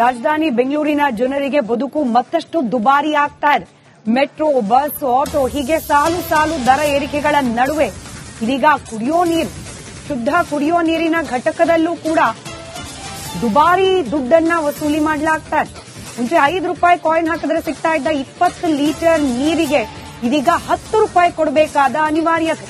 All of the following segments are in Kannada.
ರಾಜಧಾನಿ ಬೆಂಗಳೂರಿನ ಜನರಿಗೆ ಬದುಕು ಮತ್ತಷ್ಟು ದುಬಾರಿ ಆಗ್ತಾ ಇದೆ. ಮೆಟ್ರೋ, ಬಸ್, ಆಟೋ ಹೀಗೆ ಸಾಲು ಸಾಲು ದರ ಏರಿಕೆಗಳ ನಡುವೆ ಇದೀಗ ಕುಡಿಯೋ ನೀರು, ಶುದ್ಧ ಕುಡಿಯೋ ನೀರಿನ ಘಟಕದಲ್ಲೂ ಕೂಡ ದುಬಾರಿ ದುಡ್ಡನ್ನ ವಸೂಲಿ ಮಾಡಲಾಗ್ತಾ ಇದೆ. ಮುಂಚೆ ₹5 ಕಾಯಿನ್ ಹಾಕಿದ್ರೆ ಸಿಗ್ತಾ ಇದ್ದ 20 ಲೀಟರ್ ನೀರಿಗೆ ಇದೀಗ ₹10 ಕೊಡಬೇಕಾದ ಅನಿವಾರ್ಯತೆ.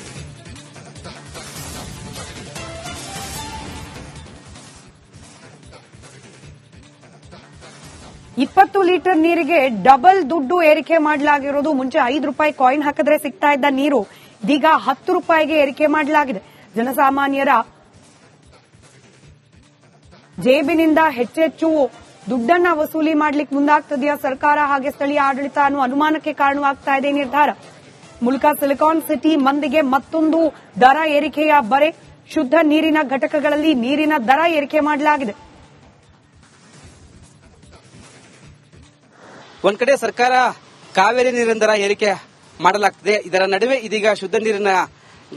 ₹20 ಲೀಟರ್ ನೀರಿಗೆ ಡಬಲ್ ದುಡ್ಡು ಏರಿಕೆ ಮಾಡಲಾಗಿರೋದು. ಮುಂಚೆ ₹5 ಕಾಯಿನ್ ಹಾಕಿದ್ರೆ ಸಿಗ್ತಾ ಇದ್ದ ನೀರು ಇದೀಗ ₹10 ಏರಿಕೆ ಮಾಡಲಾಗಿದೆ. ಜನಸಾಮಾನ್ಯರ ಜೇಬಿನಿಂದ ಹೆಚ್ಚೆಚ್ಚು ದುಡ್ಡನ್ನ ವಸೂಲಿ ಮಾಡ್ಲಿಕ್ಕೆ ಮುಂದಾಗ್ತದೆಯಾ ಸರ್ಕಾರ ಹಾಗೆ ಸ್ಥಳೀಯ ಆಡಳಿತ ಅನ್ನೋ ಅನುಮಾನಕ್ಕೆ ಕಾರಣವಾಗ್ತಾ ಇದೆ ನಿರ್ಧಾರ. ಮೂಲಕ ಸಿಲಿಕಾನ್ ಸಿಟಿ ಮಂದಿಗೆ ಮತ್ತೊಂದು ದರ ಏರಿಕೆಯ ಬರೆ. ಶುದ್ಧ ನೀರಿನ ಘಟಕಗಳಲ್ಲಿ ನೀರಿನ ದರ ಏರಿಕೆ ಮಾಡಲಾಗಿದೆ. ಒಂದ್ ಕಡೆ ಸರ್ಕಾರ ಕಾವೇರಿ ನೀರಿನ ದರ ಏರಿಕೆ ಮಾಡಲಾಗ್ತದೆ. ಇದರ ನಡುವೆ ಇದೀಗ ಶುದ್ಧ ನೀರಿನ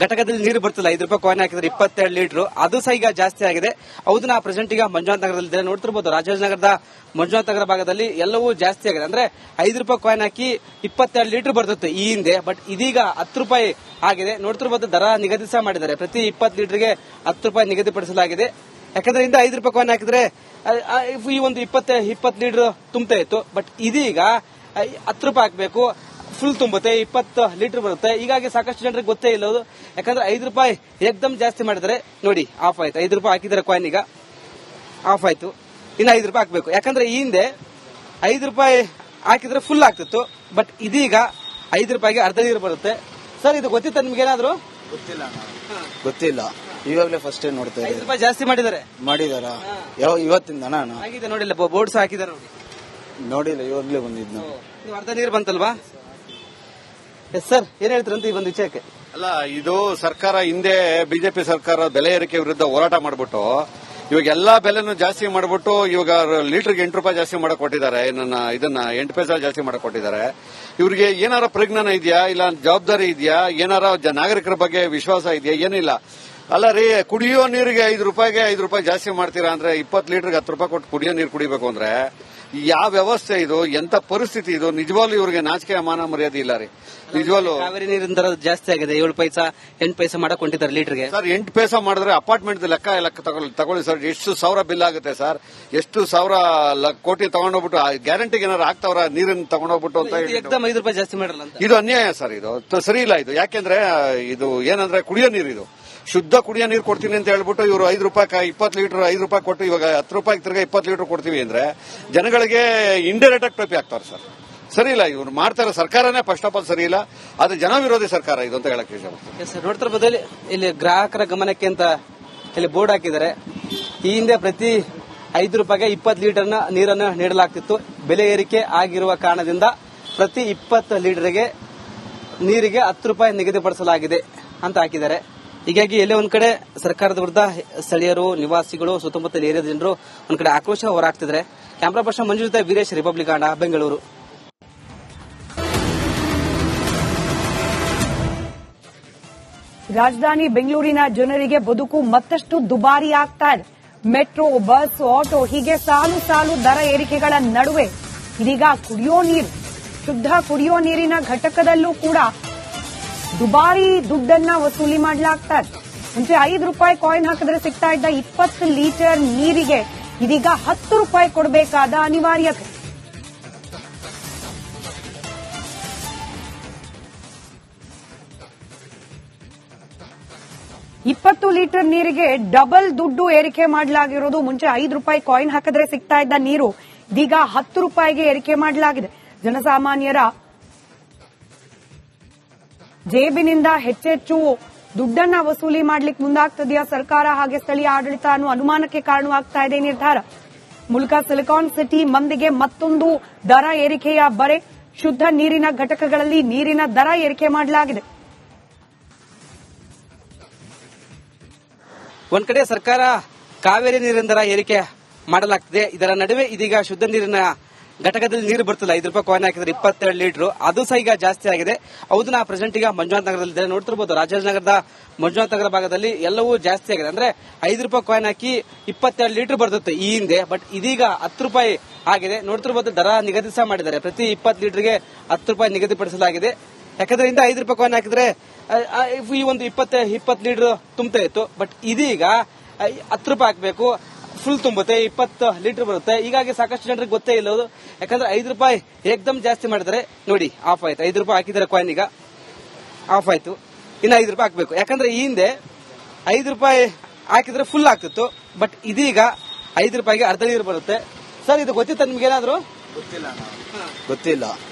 ಘಟಕದಲ್ಲಿ ನೀರು ಬರ್ತಿಲ್ಲ. ₹5 ಕಾಯಿನ್ ಹಾಕಿದ್ರೆ 22 ಲೀಟರ್, ಅದು ಸಹ ಈಗ ಜಾಸ್ತಿ ಆಗಿದೆ. ಹೌದು, ನಾ ಪ್ರೆಸೆಂಟ್ ಈಗ ಮಂಜುನಾಥ್ ನಗರದಲ್ಲಿ ನೋಡ್ತಿರ್ಬೋದು. ರಾಜಾಜಿನಗರದ ಮಂಜುನಾಥ್ ನಗರ ಭಾಗದಲ್ಲಿ ಎಲ್ಲವೂ ಜಾಸ್ತಿ ಆಗಿದೆ. ಅಂದ್ರೆ ₹5 ಕಾಯಿನ್ ಹಾಕಿ 22 ಲೀಟರ್ ಬರ್ತಿತ್ತು ಈ ಹಿಂದೆ, ಬಟ್ ಇದೀಗ ₹10 ಆಗಿದೆ. ನೋಡ್ತಿರ್ಬೋದು, ದರ ನಿಗದಿ ಸಹ ಮಾಡಿದ್ದಾರೆ. ಪ್ರತಿ 20 ಲೀಟರ್ಗೆ ₹10 ನಿಗದಿಪಡಿಸಲಾಗಿದೆ. ಯಾಕಂದ್ರೆ ಇಂದ ₹5 ಕಾಯಿನ್ ಹಾಕಿದ್ರೆ ಈ ಒಂದು 20 ಲೀಟರ್ ತುಂಬತಾ ಇತ್ತು, ಬಟ್ ಇದೀಗ ₹10 ಹಾಕಬೇಕು, ಫುಲ್ ತುಂಬುತ್ತೆ, 20 ಲೀಟರ್ ಬರುತ್ತೆ. ಹೀಗಾಗಿ ಸಾಕಷ್ಟು ಜನರಿಗೆ ಗೊತ್ತೇ ಇಲ್ಲ. ಯಾಕಂದ್ರೆ ₹5 ಏಕ್ದಮ್ ಜಾಸ್ತಿ ಮಾಡಿದರೆ ನೋಡಿ, ಆಫ್ ಆಯ್ತು. ₹5 ಹಾಕಿದರೆ ಕಾಯಿನ್ ಈಗ ಆಫ್ ಆಯ್ತು. ಇನ್ನು ₹5 ಹಾಕಬೇಕು. ಯಾಕಂದ್ರೆ ಈ ಹಿಂದೆ ₹5 ಹಾಕಿದ್ರೆ ಫುಲ್ ಆಗ್ತಿತ್ತು, ಬಟ್ ಇದೀಗ ₹5ಗೆ ಅರ್ಧ ನೀರು ಬರುತ್ತೆ. ಸರ್, ಇದು ಗೊತ್ತಿತ್ತ ನಿಮ್ಗೇನಾದ್ರು? ಗೊತ್ತಿಲ್ಲ, ಇವಾಗಲೇ ಫಸ್ಟ್ ಟೈಮ್ ನೋಡ್ತಾ ಇದ್ದೀನಿ. ₹5 ಜಾಸ್ತಿ ಮಾಡಿದಾರ ಇವತ್ತಿಂದ ಆಗಿದೆ. ನೋಡಿಲ್ಲ, ಬೋರ್ಡ್ಸ್ ಹಾಕಿದಾರೆ ನೋಡಿ. ನೋಡಿಲ್ಲ, ಇವಾಗಲೇ ಬಂದಿದ್ದು. ನೀವು ಅರ್ಧ ನೀರು ಬಂತಲ್ವಾ? ಎಸ್ ಸರ್, ಏನ್ ಹೇಳ್ತೀರಂತ ಈ ಒಂದು ವಿಷಯಕ್ಕೆ? ಅಲ್ಲ, ಇದು ಸರ್ಕಾರ ಹಿಂದೆ ಬಿಜೆಪಿ ಸರ್ಕಾರ ಬೆಲೆ ಏರಿಕೆ ವಿರುದ್ಧ ಹೋರಾಟ ಮಾಡ್ಬಿಟ್ಟು ಇವಾಗ ಎಲ್ಲಾ ಬೆಲೆನೂ ಜಾಸ್ತಿ ಮಾಡ್ಬಿಟ್ಟು ಇವಾಗ ಲೀಟರ್ಗೆ ₹8 ಜಾಸ್ತಿ ಮಾಡಕ್ ಕೊಟ್ಟಿದ್ದಾರೆ. ಇದನ್ನ 8 ಪೈಸೆ ಜಾಸ್ತಿ ಮಾಡಕ್ ಕೊಟ್ಟಿದ್ದಾರೆ. ಇವ್ರಿಗೆ ಏನಾರ ಪ್ರಜ್ಞಾನ ಇದೆಯಾ, ಇಲ್ಲ ಜವಾಬ್ದಾರಿ ಇದೆಯಾ, ಏನಾರ ನಾಗರಿಕರ ಬಗ್ಗೆ ವಿಶ್ವಾಸ ಇದೆಯಾ? ಏನಿಲ್ಲ. ಅಲ್ಲ ರೀ, ಕುಡಿಯೋ ನೀರಿಗೆ ₹5 ಜಾಸ್ತಿ ಮಾಡ್ತೀರಾ ಅಂದ್ರೆ 20 ಲೀಟರ್ಗೆ ₹10 ಕೊಟ್ಟು ಕುಡಿಯೋ ನೀರು ಕುಡಿಬೇಕು ಅಂದ್ರೆ ಯಾವ ವ್ಯವಸ್ಥೆ ಇದು? ಎಂತ ಪರಿಸ್ಥಿತಿ ಇದು? ನಿಜವಾಗ್ಲೂ ಇವ್ರಿಗೆ ನಾಚಿಕೆ ಮಾನ ಮರ್ಯಾದೆ ಇಲ್ಲ ರೀ. ನಿಜವಾಗ್ಲು ಕಾವೇರಿ ನೀರಿನ ದರ ಜಾಸ್ತಿ ಆಗಿದೆ. 7 ಪೈಸಾ 8 ಪೈಸಾ ಮಾಡಕ್ ಹೊಂಟಿದ್ದಾರೆ ಲೀಟರ್ಗೆ. ಸರ್, 8 ಪೈಸಾ ಮಾಡಿದ್ರೆ ಅಪಾರ್ಟ್ಮೆಂಟ್ ಲೆಕ್ಕ ತಗೊಳ್ಳಿ ಸರ್. ಎಷ್ಟು ಸಾವಿರ ಬಿಲ್ ಆಗುತ್ತೆ ಸರ್? ಎಷ್ಟು ಸಾವಿರ ಕೋಟಿ ತಗೊಂಡೋಗ್ಬಿಟ್ಟು ಗ್ಯಾರಂಟಿಗೆ ಏನಾರು ಆಗ್ತಾವ್ರ ನೀರನ್ನು ತಗೊಂಡೋಗ್ಬಿಟ್ಟು ಅಂತ ಹೇಳಿ ₹5 ಜಾಸ್ತಿ ಮಾಡಲ್ಲ ಅಂತ. ಇದು ಅನ್ಯಾಯ ಸರ್. ಇದು ಸರಿ ಇಲ್ಲ. ಇದು ಯಾಕೆಂದ್ರೆ ಇದು ಏನಂದ್ರೆ ಕುಡಿಯೋ ನೀರು, ಇದು ಶುದ್ಧ ಕುಡಿಯೋ ನೀರು ಕೊಡ್ತೀನಿ ಅಂತ ಹೇಳ್ಬಿಟ್ಟು ಇವರು ₹5 20 ಲೀಟರ್ ₹5 ಕೊಟ್ಟು ಇವಾಗ ₹10 ತಿರ್ಗಾ 20 ಲೀಟರ್ ಕೊಡ್ತೀವಿ ಅಂದ್ರೆ ಜನಗಳಿಗೆ ಇಂಡೈರೆಕ್ಟ್ ಆಗಿ ಟೋಪಿ ಹಾಕ್ತಾರೆ ಸರ್. ಸರಿ ಇಲ್ಲ, ಇವ್ರು ಮಾಡ್ತಾರೆ. ಸರ್ಕಾರನೇ ಫಸ್ಟ್ ಆಫ್ ಆಲ್ ಸರಿ ಇಲ್ಲ. ಅದು ಜನ ವಿರೋಧಿ ಸರ್ಕಾರ ಇದು ಅಂತ ಹೇಳಕ್ ಇಷ್ಟಪಡ್ತೀನಿ. ನೋಡ್ತಿರ್ಬೋದು, ಇಲ್ಲಿ ಗ್ರಾಹಕರ ಗಮನಕ್ಕೆ ಅಂತ ಇಲ್ಲಿ ಬೋರ್ಡ್ ಹಾಕಿದ್ದಾರೆ. ಈ ಹಿಂದೆ ಪ್ರತಿ ₹5ಗೆ 20 ಲೀಟರ್ ನೀರನ್ನು ನೀಡಲಾಗ್ತಿತ್ತು. ಬೆಲೆ ಏರಿಕೆ ಆಗಿರುವ ಕಾರಣದಿಂದ ಪ್ರತಿ 20 ಲೀಟರ್ಗೆ ನೀರಿಗೆ ₹10 ನಿಗದಿಪಡಿಸಲಾಗಿದೆ ಅಂತ ಹಾಕಿದ್ದಾರೆ. ಹೀಗಾಗಿ ಎಲ್ಲೇ ಒಂದ್ ಕಡೆ ಸರ್ಕಾರದ ವಿರುದ್ಧ ಸ್ಥಳೀಯರು, ನಿವಾಸಿಗಳು, ಸುತ್ತಮುತ್ತಲ ಏರಿಯಾದ ಜನರು ಒಂದ್ ಕಡೆ ಆಕ್ರೋಶ ಹೊರಹಾಕ್ತಿದ್ದಾರೆ. ಕ್ಯಾಮರಾ ಪರ್ಸನ್ ಮಂಜು ಜೊತೆ ವೀರೇಶ್, ರಿಪಬ್ಲಿಕ್ ಕನ್ನಡ, ಬೆಂಗಳೂರು. ರಾಜಧಾನಿ ಬೆಂಗಳೂರಿನ ಜನರಿಗೆ ಬದುಕು ಮತ್ತಷ್ಟು ದುಬಾರಿ ಆಗ್ತಾ ಇದೆ. ಮೆಟ್ರೋ, ಬಸ್, ಆಟೋ ಹೀಗೆ ಸಾಲು ಸಾಲು ದರ ಏರಿಕೆಗಳ ನಡುವೆ ಇದೀಗ ಕುಡಿಯೋ ನೀರು, ಶುದ್ಧ ಕುಡಿಯೋ ನೀರಿನ ಘಟಕದಲ್ಲೂ ಕೂಡ ದುಬಾರಿ ದುಡ್ಡನ್ನ ವಸೂಲಿ ಮಾಡಲಾಗ್ತಾ ಇದೆ. ಮುಂಚೆ ₹5 ಕಾಯಿನ್ ಹಾಕಿದ್ರೆ ಸಿಗ್ತಾ ಇದ್ದ 20 ಲೀಟರ್ ನೀರಿಗೆ ಇದೀಗ ₹10 ಕೊಡಬೇಕಾದ ಅನಿವಾರ್ಯತೆ. $20 ಲೀಟರ್ ನೀರಿಗೆ ಡಬಲ್ ದುಡ್ಡು ಏರಿಕೆ ಮಾಡಲಾಗಿರೋದು. ಮುಂಚೆ ₹5 ಕಾಯಿನ್ ಹಾಕಿದ್ರೆ ಸಿಗ್ತಾ ಇದ್ದ ನೀರು ಇದೀಗ ₹10 ಏರಿಕೆ ಮಾಡಲಾಗಿದೆ. ಜನಸಾಮಾನ್ಯರ ಜೇಬಿನಿಂದ ಹೆಚ್ಚೆಚ್ಚು ದುಡ್ಡನ್ನ ವಸೂಲಿ ಮಾಡ್ಲಿಕ್ಕೆ ಮುಂದಾಗ್ತದೆಯಾ ಸರ್ಕಾರ ಹಾಗೆ ಸ್ಥಳೀಯ ಆಡಳಿತ ಅನ್ನೋ ಅನುಮಾನಕ್ಕೆ ಕಾರಣವಾಗ್ತಾ ಇದೆ ನಿರ್ಧಾರ. ಮೂಲಕ ಸಿಲಿಕಾನ್ ಸಿಟಿ ಮಂದಿಗೆ ಮತ್ತೊಂದು ದರ ಏರಿಕೆಯ ಬರೆ. ಶುದ್ಧ ನೀರಿನ ಘಟಕಗಳಲ್ಲಿ ನೀರಿನ ದರ ಏರಿಕೆ ಮಾಡಲಾಗಿದೆ. ಒಂದ್ ಕಡೆ ಸರ್ಕಾರ ಕಾವೇರಿ ನೀರಿನ ದರ ಏರಿಕೆ ಮಾಡಲಾಗ್ತದೆ. ಇದರ ನಡುವೆ ಇದೀಗ ಶುದ್ಧ ನೀರಿನ ಘಟಕದಲ್ಲಿ ನೀರು ಬರ್ತಿಲ್ಲ. 5 ರೂಪಾಯಿ ಕಾಯಿನ್ ಹಾಕಿದ್ರೆ 22 ಲೀಟರ್, ಅದು ಸಹ ಈಗ ಜಾಸ್ತಿ ಆಗಿದೆ. ಹೌದು, ನಾ ಪ್ರೆಸೆಂಟ್ ಈಗ ಮಂಜುನಾಥ್ ನಗರದಲ್ಲಿ ನೋಡ್ತಿರ್ಬೋದು. ರಾಜಾಜಿನಗರದ ಮಂಜುನಾಥ್ ನಗರ ಭಾಗದಲ್ಲಿ ಎಲ್ಲವೂ ಜಾಸ್ತಿ ಆಗಿದೆ. ಅಂದ್ರೆ 5 ರೂಪಾಯಿ ಕಾಯಿನ್ ಹಾಕಿ 22 ಲೀಟರ್ ಬರ್ತಿತ್ತು ಈ ಹಿಂದೆ, ಬಟ್ ಇದೀಗ 10 ರೂಪಾಯಿ ಆಗಿದೆ. ನೋಡ್ತಿರ್ಬೋದು, ದರ ನಿಗದಿ ಸಹ ಮಾಡಿದ್ದಾರೆ. ಪ್ರತಿ 20 ಲೀಟರ್ಗೆ 10 ರೂಪಾಯಿ ನಿಗದಿಪಡಿಸಲಾಗಿದೆ. ಯಾಕಂದ್ರೆ ಇಂದ 5 ರೂಪಾಯಿ ಕಾಯಿನ್ ಹಾಕಿದ್ರೆ ಈ ಒಂದು 20 ಲೀಟರ್ ತುಂಬತಾ ಇತ್ತು, ಬಟ್ ಇದೀಗ 10 ರೂಪಾಯಿ ಹಾಕಬೇಕು, ಫುಲ್ ತುಂಬುತ್ತೆ, 20 ಲೀಟರ್ ಬರುತ್ತೆ. ಹೀಗಾಗಿ ಸಾಕಷ್ಟು ಜನರಿಗೆ ಗೊತ್ತೇ ಇಲ್ಲದು. ಯಾಕಂದ್ರೆ 5 ರೂಪಾಯಿ ಏಕ್ದಮ್ ಜಾಸ್ತಿ ಮಾಡಿದ್ರೆ ನೋಡಿ ಆಫ್ ಆಯ್ತು. 5 ರೂಪಾಯಿ ಹಾಕಿದ್ರೆ ಕಾಯಿನ್ ಈಗ ಆಫ್ ಆಯ್ತು. ಇನ್ನು 5 ರೂಪಾಯಿ ಹಾಕಬೇಕು. ಯಾಕಂದ್ರೆ ಈ ಹಿಂದೆ 5 ರೂಪಾಯಿ ಹಾಕಿದ್ರೆ ಫುಲ್ ಆಗ್ತಿತ್ತು, ಬಟ್ ಇದೀಗ 5 ರೂಪಾಯಿಗೆ ಅರ್ಧ ನೀರು ಬರುತ್ತೆ. ಸರ್, ಇದು ಗೊತ್ತಿತ್ತ ನಿಮ್ಗೆ ಏನಾದ್ರು? ಗೊತ್ತಿಲ್ಲ,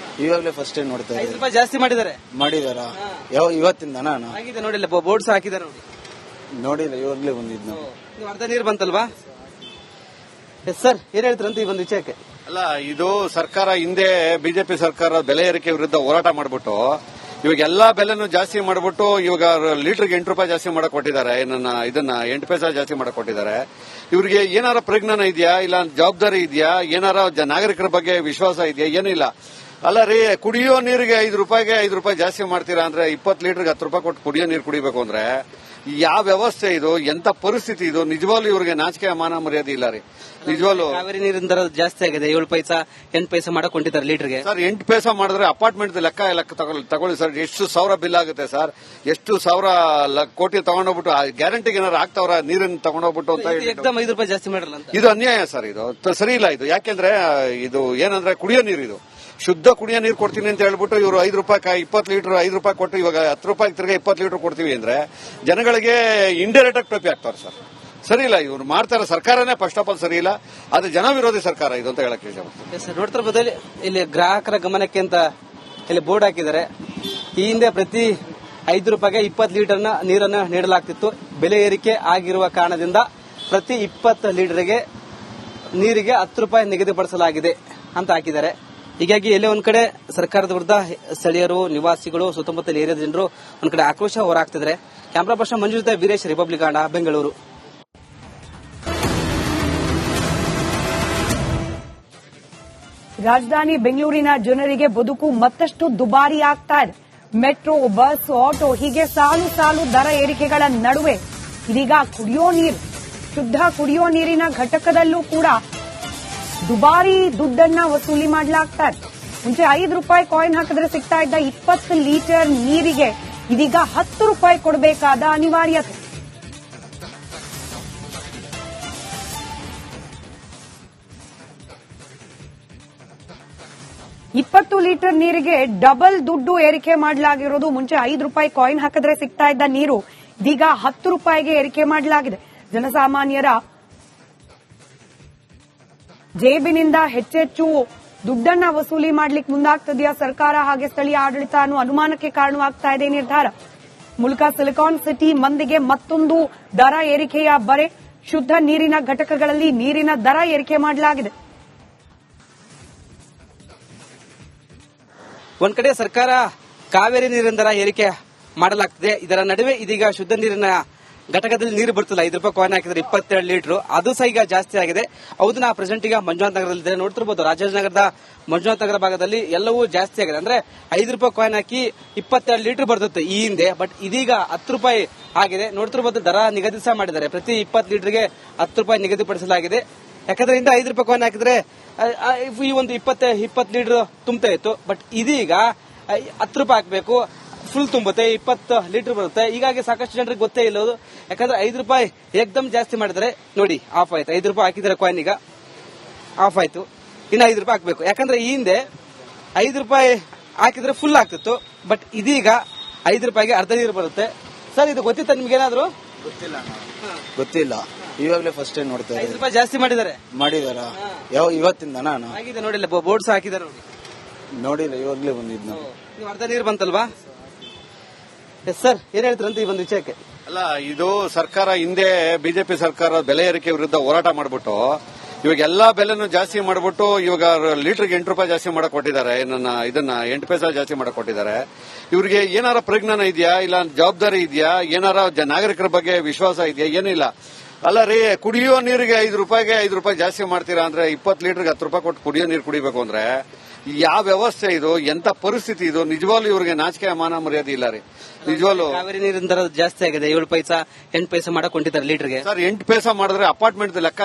ಇವಾಗಲೇ ಫಸ್ಟ್ ಟೈಮ್ ನೋಡ್ತಾ 5 ರೂಪಾಯಿ ಜಾಸ್ತಿ ಮಾಡಿದಾರ ಇವತ್ತಿಂದ ಆಗಿದೆ ನೋಡಿಲ್ಲ, ಬೋರ್ಡ್ಸ್ ಹಾಕಿದಾರೆ ನೋಡಿ. ನೋಡಿಲ್ಲ, ಇವಾಗಲೇ ಬಂದಿದ್ದು. ನೀವು ಅರ್ಧ ನೀರು ಬಂತಲ್ವಾ? ಸರ್, ಏನ್ ಹೇಳ್ತೀರಂತ ಈ ಒಂದು ವಿಷಯಕ್ಕೆ? ಅಲ್ಲ, ಇದು ಸರ್ಕಾರ ಹಿಂದೆ ಬಿಜೆಪಿ ಸರ್ಕಾರ ಬೆಲೆ ಏರಿಕೆ ವಿರುದ್ಧ ಹೋರಾಟ ಮಾಡ್ಬಿಟ್ಟು ಇವಾಗ ಎಲ್ಲಾ ಬೆಲೆನೂ ಜಾಸ್ತಿ ಮಾಡ್ಬಿಟ್ಟು ಇವಾಗ ಲೀಟರ್ಗೆ 8 ರೂಪಾಯಿ ಜಾಸ್ತಿ ಮಾಡಕ್ ಕೊಟ್ಟಿದ್ದಾರೆ. ಇದನ್ನ 8 ಪೈಸಾ ಜಾಸ್ತಿ ಮಾಡಕ್ ಕೊಟ್ಟಿದ್ದಾರೆ. ಇವ್ರಿಗೆ ಏನಾರ ಪ್ರಜ್ಞಾನ ಇದೆಯಾ, ಇಲ್ಲ ಜವಾಬ್ದಾರಿ ಇದೆಯಾ, ಏನಾರ ನಾಗರಿಕರ ಬಗ್ಗೆ ವಿಶ್ವಾಸ ಇದೆಯಾ? ಏನೂ ಇಲ್ಲ. ಅಲ್ಲ ರೀ, ಕುಡಿಯೋ ನೀರಿಗೆ 5 ರೂಪಾಯಿ ಜಾಸ್ತಿ ಮಾಡ್ತೀರಾ ಅಂದ್ರೆ 20 ಲೀಟರ್ಗೆ 10 ರೂಪಾಯಿ ಕೊಟ್ಟು ಕುಡಿಯೋ ನೀರು ಕುಡಿಬೇಕು ಅಂದ್ರೆ ಯಾವ ವ್ಯವಸ್ಥೆ ಇದು? ಎಂತ ಪರಿಸ್ಥಿತಿ ಇದು? ನಿಜವಾಗ್ಲೂ ಇವ್ರಿಗೆ ನಾಚಿಕೆ ಮಾನ ಮರ್ಯಾದೆ ಇಲ್ಲ ರೀ. ನಿಜವಾಗ್ಲು ಕಾವೇರಿ ನೀರಿನ ದರ ಜಾಸ್ತಿ ಆಗಿದೆ. 7 ಪೈಸಾ 8 ಪೈಸಾ ಮಾಡಕ್ ಕೊಂಡಿದ್ದಾರೆ ಲೀಟರ್ಗೆ. ಸರ್, 8 ಪೈಸಾ ಮಾಡಿದ್ರೆ ಅಪಾರ್ಟ್ಮೆಂಟ್ ಲೆಕ್ಕ ತಗೊಳ್ಳಿ ಸರ್. ಎಷ್ಟು ಸಾವಿರ ಬಿಲ್ ಆಗುತ್ತೆ ಸರ್? ಎಷ್ಟು ಸಾವಿರ ಕೋಟಿ ತಗೊಂಡೋಗ್ಬಿಟ್ಟು ಗ್ಯಾರಂಟಿಗೆ ಏನಾರು ಆಗ್ತಾವ್ರ ನೀರನ್ನು ತಗೊಂಡೋಗ್ಬಿಟ್ಟು ಅಂತ ಹೇಳಿ 5 ರೂಪಾಯಿ ಜಾಸ್ತಿ ಮಾಡಲ್ಲ ಅಂತ. ಇದು ಅನ್ಯಾಯ ಸರ್. ಇದು ಸರಿ ಇಲ್ಲ. ಇದು ಯಾಕೆಂದ್ರೆ ಇದು ಏನಂದ್ರೆ ಕುಡಿಯೋ ನೀರು, ಇದು ಶುದ್ಧ ಕುಡಿಯೋ ನೀರು ಕೊಡ್ತೀನಿ ಅಂತ ಹೇಳ್ಬಿಟ್ಟು ಇವರು 5 ರೂಪಾಯಿ 20 ಲೀಟರ್ 5 ರೂಪಾಯಿ ಕೊಟ್ಟು ಇವಾಗ 10 ರೂಪಾಯಿ ತಿರ್ಗಿ 20 ಲೀಟರ್ ಕೊಡ್ತೀವಿ ಅಂದ್ರೆ ಜನಗಳಿಗೆ ಇಂಡೈರೆಕ್ಟ್ ಆಗಿ ಟೋಪಿ ಹಾಕ್ತಾರೆ ಸರ್. ಸರಿ ಇಲ್ಲ, ಇವ್ರು ಮಾಡ್ತಾರೆ. ಸರ್ಕಾರನೇ ಫಸ್ಟ್ ಆಫ್ ಆಲ್ ಸರಿ ಇಲ್ಲ, ಅದು ಜನ ವಿರೋಧಿ ಸರ್ಕಾರ ಇದು ಅಂತ ಹೇಳಕ್ ಇಷ್ಟಪಡ್ತೀನಿ. ನೋಡ್ತಾರ ಬದಲಿ ಇಲ್ಲಿ ಗ್ರಾಹಕರ ಗಮನಕ್ಕೆ ಅಂತ ಇಲ್ಲಿ ಬೋರ್ಡ್ ಹಾಕಿದ್ದಾರೆ. ಈ ಹಿಂದೆ ಪ್ರತಿ 5 ರೂಪಾಯಿಗೆ 20 ಲೀಟರ್ ನೀರನ್ನು ನೀಡಲಾಗ್ತಿತ್ತು. ಬೆಲೆ ಏರಿಕೆ ಆಗಿರುವ ಕಾರಣದಿಂದ ಪ್ರತಿ 20 ಲೀಟರ್ಗೆ ನೀರಿಗೆ 10 ರೂಪಾಯಿ ನಿಗದಿಪಡಿಸಲಾಗಿದೆ ಅಂತ ಹಾಕಿದ್ದಾರೆ. ಹೀಗಾಗಿ ಎಲ್ಲೇ ಒಂದ್ ಕಡೆ ಸರ್ಕಾರದ ವಿರುದ್ಧ ಸ್ಥಳೀಯರು, ನಿವಾಸಿಗಳು, ಸುತ್ತಮುತ್ತಲ ಏರಿಯಾದ ಜನರು ಒಂದ್ ಕಡೆ ಆಕ್ರೋಶ ಹೊರಹಾಕ್ತಿದ್ದಾರೆ. ಕ್ಯಾಮರಾ ಪರ್ಸನ್ ಮಂಜು ಜೊತೆ ವೀರೇಶ್, ರಿಪಬ್ಲಿಕ್ ಕನ್ನಡ, ಬೆಂಗಳೂರು. ರಾಜಧಾನಿ ಬೆಂಗಳೂರಿನ ಜನರಿಗೆ ಬದುಕು ಮತ್ತಷ್ಟು ದುಬಾರಿ ಆಗ್ತಾ ಇದೆ. ಮೆಟ್ರೋ, ಬಸ್, ಆಟೋ ಹೀಗೆ ಸಾಲು ಸಾಲು ದರ ಏರಿಕೆಗಳ ನಡುವೆ ಇದೀಗ ಶುದ್ಧ ಕುಡಿಯೋ ನೀರಿನ ಘಟಕದಲ್ಲೂ ಕೂಡ ದುಬಾರಿ ದುಡ್ಡನ್ನ ವಸೂಲಿ ಮಾಡಲಾಗ್ತಾ ಇದೆ. ಮುಂಚೆ 5 ರೂಪಾಯಿ ಕಾಯಿನ್ ಹಾಕಿದ್ರೆ ಸಿಗ್ತಾ ಇದ್ದ 20 ಲೀಟರ್ ನೀರಿಗೆ ಇದೀಗ 10 ರೂಪಾಯಿ ಕೊಡಬೇಕಾದ ಅನಿವಾರ್ಯತೆ. $20 ಲೀಟರ್ ನೀರಿಗೆ ಡಬಲ್ ದುಡ್ಡು ಏರಿಕೆ ಮಾಡಲಾಗಿರೋದು. ಮುಂಚೆ 5 ರೂಪಾಯಿ ಕಾಯಿನ್ ಹಾಕಿದ್ರೆ ಸಿಗ್ತಾ ಇದ್ದ ನೀರು ಇದೀಗ 10 ರೂಪಾಯಿಗೆ ಏರಿಕೆ ಮಾಡಲಾಗಿದೆ. ಜನಸಾಮಾನ್ಯರ ಜೇಬಿನಿಂದ ಹೆಚ್ಚೆಚ್ಚು ದುಡ್ಡನ್ನ ವಸೂಲಿ ಮಾಡ್ಲಿಕ್ಕೆ ಮುಂದಾಗ್ತದೆಯಾ ಸರ್ಕಾರ ಹಾಗೆ ಸ್ಥಳೀಯ ಆಡಳಿತ ಅನ್ನೋ ಅನುಮಾನಕ್ಕೆ ಕಾರಣವಾಗ್ತಾ ಇದೆ ನಿರ್ಧಾರ. ಮೂಲಕ ಸಿಲಿಕಾನ್ ಸಿಟಿ ಮಂದಿಗೆ ಮತ್ತೊಂದು ದರ ಏರಿಕೆಯ ಬರೆ. ಶುದ್ಧ ನೀರಿನ ಘಟಕಗಳಲ್ಲಿ ನೀರಿನ ದರ ಏರಿಕೆ ಮಾಡಲಾಗಿದೆ. ಒಂದ್ ಕಡೆ ಸರ್ಕಾರ ಕಾವೇರಿ ನೀರಿನ ದರ ಏರಿಕೆ ಮಾಡಲಾಗ್ತದೆ. ಇದರ ನಡುವೆ ಇದೀಗ ಶುದ್ಧ ನೀರಿನ ಘಟಕದಲ್ಲಿ ನೀರು ಬರ್ತಿಲ್ಲ. 5 ರೂಪಾಯಿ ಕಾಯಿನ್ ಹಾಕಿದ್ರೆ 22 ಲೀಟರ್, ಅದು ಸಹ ಈಗ ಜಾಸ್ತಿ ಆಗಿದೆ. ಹೌದು, ನಾ ಪ್ರೆಸೆಂಟ್ ಈಗ ಮಂಜುನಾಥ್ ನಗರದಲ್ಲಿ ನೋಡ್ತಿರ್ಬೋದು. ರಾಜಾಜಿನಗರದ ಮಂಜುನಾಥ್ ನಗರ ಭಾಗದಲ್ಲಿ ಎಲ್ಲವೂ ಜಾಸ್ತಿ ಆಗಿದೆ. ಅಂದ್ರೆ 5 ರೂಪಾಯಿ ಕಾಯಿನ್ ಹಾಕಿ 22 ಲೀಟರ್ ಬರ್ತಿತ್ತು ಈ ಹಿಂದೆ, ಬಟ್ ಇದೀಗ 10 ರೂಪಾಯಿ ಆಗಿದೆ. ನೋಡ್ತಿರ್ಬೋದು, ದರ ನಿಗದಿ ಸಹ ಮಾಡಿದ್ದಾರೆ. ಪ್ರತಿ 20 ಲೀಟರ್ಗೆ 10 ರೂಪಾಯಿ ನಿಗದಿಪಡಿಸಲಾಗಿದೆ. ಯಾಕಂದ್ರೆ ಇಂದ 5 ರೂಪಾಯಿ ಕಾಯಿನ್ ಹಾಕಿದ್ರೆ ಈ ಒಂದು 20 ಲೀಟರ್ ತುಂಬತಾ ಇತ್ತು, ಬಟ್ ಇದೀಗ 10 ರೂಪಾಯಿ ಹಾಕಬೇಕು, ಫುಲ್ ತುಂಬುತ್ತೆ, 20 ಲೀಟರ್ ಬರುತ್ತೆ. ಹೀಗಾಗಿ ಸಾಕಷ್ಟು ಜನರಿಗೆ ಗೊತ್ತೇ ಇಲ್ಲದು. ಯಾಕಂದ್ರೆ 5 ರೂಪಾಯಿ ಏಕ್ದಮ್ ಜಾಸ್ತಿ ಮಾಡಿದ್ರೆ ನೋಡಿ ಆಫ್ ಆಯ್ತು. 5 ರೂಪಾಯಿ ಹಾಕಿದ್ರೆ ಕಾಯಿನ್ ಈಗ ಆಫ್ ಆಯ್ತು. ಇನ್ನು 5 ರೂಪಾಯಿ ಹಾಕಬೇಕು. ಯಾಕಂದ್ರೆ ಈ ಹಿಂದೆ 5 ರೂಪಾಯಿ ಹಾಕಿದ್ರೆ ಫುಲ್ ಆಗ್ತಿತ್ತು, ಬಟ್ ಇದೀಗ 5 ರೂಪಾಯಿಗೆ ಅರ್ಧ ನೀರು ಬರುತ್ತೆ. ಸರ್, ಇದು ಗೊತ್ತಿತ್ತ ನಿಮ್ಗೇನಾದ್ರು? ಗೊತ್ತಿಲ್ಲ, ಇವಾಗಲೇ ಫಸ್ಟ್ ಟೈಮ್ ನೋಡ್ತಾ 5 ರೂಪಾಯಿ ಜಾಸ್ತಿ ಮಾಡಿದಾರ ಇವತ್ತಿಂದ ಆಗಿದೆ ನೋಡಿಲ್ಲ, ಬೋರ್ಡ್ಸ್ ಹಾಕಿದಾರೆ ನೋಡಿ. ನೋಡಿಲ್ಲ, ಇವಾಗಲೇ ಬಂದಿದ್ದು. ನೀವು ಅರ್ಧ ನೀರು ಬಂತಲ್ವಾ? ಸರ್, ಏನ್ ಹೇಳ್ತೀರಂತ ಈ ಒಂದು ವಿಷಯಕ್ಕೆ? ಅಲ್ಲ, ಇದು ಸರ್ಕಾರ ಹಿಂದೆ ಬಿಜೆಪಿ ಸರ್ಕಾರ ಬೆಲೆ ಏರಿಕೆ ವಿರುದ್ಧ ಹೋರಾಟ ಮಾಡ್ಬಿಟ್ಟು ಇವಾಗ ಎಲ್ಲಾ ಬೆಲೆನೂ ಜಾಸ್ತಿ ಮಾಡ್ಬಿಟ್ಟು ಇವಾಗ ಲೀಟರ್ಗೆ 8 ರೂಪಾಯಿ ಜಾಸ್ತಿ ಮಾಡಕ್ ಕೊಟ್ಟಿದ್ದಾರೆ. ಇದನ್ನ 8 ಪೈಸಾ ಜಾಸ್ತಿ ಮಾಡಕ್ ಕೊಟ್ಟಿದ್ದಾರೆ. ಇವ್ರಿಗೆ ಏನಾರ ಪ್ರಜ್ಞಾನ ಇದೆಯಾ, ಇಲ್ಲ ಜವಾಬ್ದಾರಿ ಇದೆಯಾ, ಏನಾರ ನಾಗರಿಕರ ಬಗ್ಗೆ ವಿಶ್ವಾಸ ಇದೆಯಾ? ಏನೂ ಇಲ್ಲ. ಅಲ್ಲ ರೀ, ಕುಡಿಯೋ ನೀರಿಗೆ 5 ರೂಪಾಯಿಗೆ 5 ರೂಪಾಯಿ ಜಾಸ್ತಿ ಮಾಡ್ತೀರಾ ಅಂದ್ರೆ 20 ಲೀಟರ್ಗೆ 10 ರೂಪಾಯಿ ಕೊಟ್ಟು ಕುಡಿಯೋ ನೀರು ಕುಡಿಬೇಕು ಅಂದ್ರೆ ಯಾವ ವ್ಯವಸ್ಥೆ ಇದು, ಎಂತ ಪರಿಸ್ಥಿತಿ ಇದು? ನಿಜವಾಗ್ಲೂ ಇವ್ರಿಗೆ ನಾಚಿಕೆ ಮಾನ ಮರ್ಯಾದೆ ಇಲ್ಲ ರೀ ನಿಜವಾಗ್ಲು. ಕಾವೇರಿ ನೀರಿನ ದರ ಜಾಸ್ತಿ ಆಗಿದೆ, 7 ಪೈಸಾ 8 ಪೈಸಾ ಮಾಡಕ್ ಹೊಂಟಿದ್ದಾರೆ ಲೀಟರ್ಗೆ. ಸರ್ 8 ಪೈಸಾ ಮಾಡಿದ್ರೆ ಅಪಾರ್ಟ್ಮೆಂಟ್ ಲೆಕ್ಕ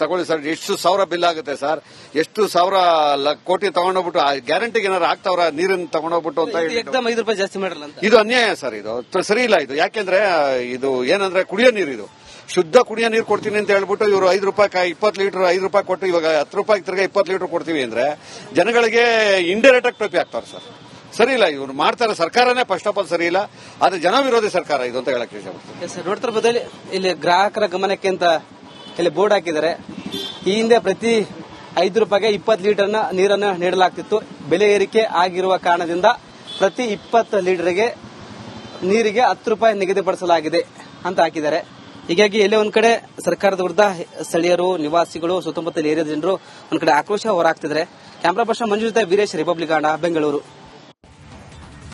ತಗೊಳ್ಳಿ ಸರ್, ಎಷ್ಟು ಸಾವಿರ ಬಿಲ್ ಆಗುತ್ತೆ ಸರ್, ಎಷ್ಟು ಸಾವಿರ ಕೋಟಿ ತಗೊಂಡೋಗ್ಬಿಟ್ಟು ಗ್ಯಾರಂಟಿಗೆ ಏನಾರು ಆಗ್ತಾವ್ರ ನೀರನ್ನು ತಗೊಂಡೋಗ್ಬಿಟ್ಟು ಅಂತ ಹೇಳಿ ಎಕ್ದಮ್ 5 ರೂಪಾಯಿ ಜಾಸ್ತಿ ಮಾಡಲ್ಲ ಅಂತ. ಇದು ಅನ್ಯಾಯ ಸರ್, ಇದು ಸರಿ ಇಲ್ಲ ಇದು. ಯಾಕೆಂದ್ರೆ ಇದು ಏನಂದ್ರೆ ಕುಡಿಯೋ ನೀರು, ಇದು ಶುದ್ಧ ಕುಡಿಯೋ ನೀರು ಕೊಡ್ತೀನಿ ಅಂತ ಹೇಳ್ಬಿಟ್ಟು ಇವರು 5 ರೂಪಾಯಿ 20 ಲೀಟರ್ 5 ರೂಪಾಯಿ ಕೊಟ್ಟು ಇವಾಗ 10 ರೂಪಾಯಿ ತಿರ್ಗಾ 20 ಲೀಟರ್ ಕೊಡ್ತೀವಿ ಅಂದ್ರೆ ಜನಗಳಿಗೆ ಇಂಡೈರೆಕ್ಟ್ ಆಗಿ ಟೋಪಿ ಹಾಕ್ತಾರೆ ಸರ್. ಸರಿ ಇಲ್ಲ ಇವ್ರು ಮಾಡ್ತಾರೆ, ಸರ್ಕಾರನೇ ಫಸ್ಟ್ ಆಫ್ ಆಲ್ ಸರಿ ಇಲ್ಲ, ಆದ್ರೆ ಜನ ವಿರೋಧಿ ಸರ್ಕಾರ ಇದು ಅಂತ ಹೇಳಕ್ ಇಷ್ಟಪಡ್ತೀನಿ. ಸರ್ ನೋಡ್ತಾರ ಬದಲಿ ಇಲ್ಲಿ ಗ್ರಾಹಕರ ಗಮನಕ್ಕೆ ಅಂತ ಇಲ್ಲಿ ಬೋರ್ಡ್ ಹಾಕಿದ್ದಾರೆ. ಈ ಹಿಂದೆ ಪ್ರತಿ 5 ರೂಪಾಯಿಗೆ 20 ಲೀಟರ್ ನೀರನ್ನು ನೀಡಲಾಗ್ತಿತ್ತು. ಬೆಲೆ ಏರಿಕೆ ಆಗಿರುವ ಕಾರಣದಿಂದ ಪ್ರತಿ 20 ಲೀಟರ್ಗೆ ನೀರಿಗೆ 10 ರೂಪಾಯಿ ನಿಗದಿಪಡಿಸಲಾಗಿದೆ ಅಂತ ಹಾಕಿದ್ದಾರೆ. ಹೀಗಾಗಿ ಎಲ್ಲೇ ಒಂದ್ ಕಡೆ ಸರ್ಕಾರದ ವಿರುದ್ಧ ಸ್ಥಳೀಯರು, ನಿವಾಸಿಗಳು, ಸುತ್ತಮುತ್ತಲ ಏರಿಯಾದ ಜನರು ಒಂದ್ ಕಡೆ ಆಕ್ರೋಶ ಹೊರಹಾಕ್ತಿದ್ದಾರೆ. ಕ್ಯಾಮರಾ ಪರ್ಸನ್ ಮಂಜು ಜೊತೆ ವೀರೇಶ್, ರಿಪಬ್ಲಿಕ್ ಕನ್ನಡ, ಬೆಂಗಳೂರು.